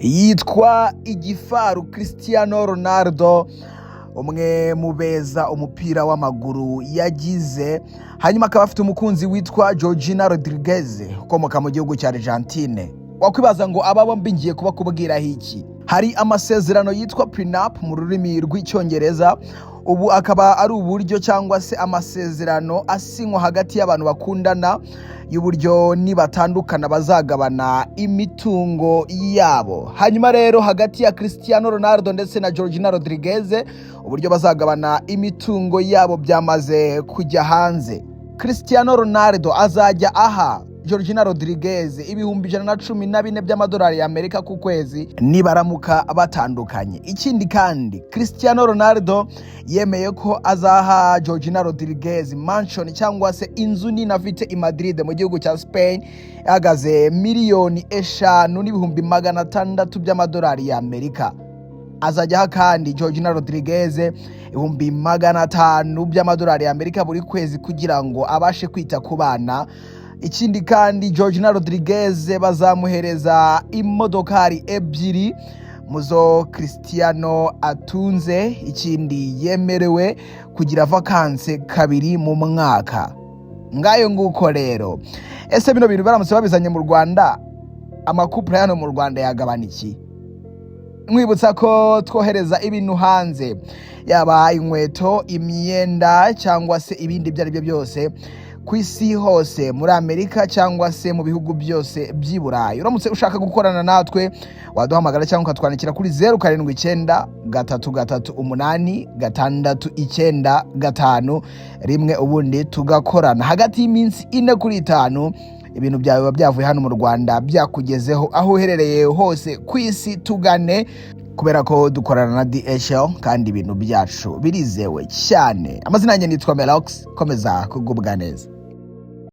yitwa igifaru Cristiano Ronaldo, umwe mu beza umupira w'amaguru yagize. Hanyuma akaba afite umukunzi witwa Georgina Rodriguez ukomoka mu gihugu cya Argentine. Wakwibaza ngo aba bombi ngiye kuba kubwira iki? Hari amasezerano yitwa prenup mu rurimi rw'icyongereza. Ubu akaba ari uburyo cyangwa se amasezerano asinywa hagati y'abantu bakundana y'uburyo nibatandukana bazagabana imitungo yabo. Hanyuma rero hagati ya Cristiano Ronaldo ndetse na Georgina Rodriguez uburyo bazagabana imitungo yabo byamaze kujya hanze. Cristiano Ronaldo azajya aha Georgina Rodriguez ibihumbi 114 by'amadolari y'Amerika ku kwezi nibaramuka batandukanye. Ikindi kandi Cristiano Ronaldo yemeye ko azaha Georgina Rodriguez mansion cyangwa se inzu nini afite i Madrid mu gihugu cya Spain ihagaze $5,600,000 by'amadolari y'Amerika. Azajya kandi Georgina Rodriguez $500,000 by'amadolari y'Amerika buri kwezi kugira ngo abashe kwita ku bana. Ikindi kandi Georgina Rodriguez bazamuhereza imodokari ebyiri muzo Cristiano atunze. Ikindi yemerewe kugira vacances kabiri mu mwaka. Ngayo nguko rero. Ese bino bintu baramutse babizanye mu Rwanda, amakupura hano mu Rwanda yagabana iki? Mwibutsa ko twohereza ibintu hanze, yaba inkweto, imyenda cyangwa se ibindi byaribyo byose ku isi hose, muri Amerika cyangwa se mu bihugu byose by'i Burayi. Uramutse ushaka gukorana natwe waduhamagara cyangwa ukatwandikira kuri 0793386951 ubundi tugakorana. Hagati y'iminsi 4 kuri 5 ibintu byawe byavuye hano mu Rwanda byakugezeho aho uherereye hose ku isi. Tugane kubera ko dukorana na DHL kandi ibintu byacu birizewe cyane. Amazina yanjye nitwa Melox, komeza kugubwa neza.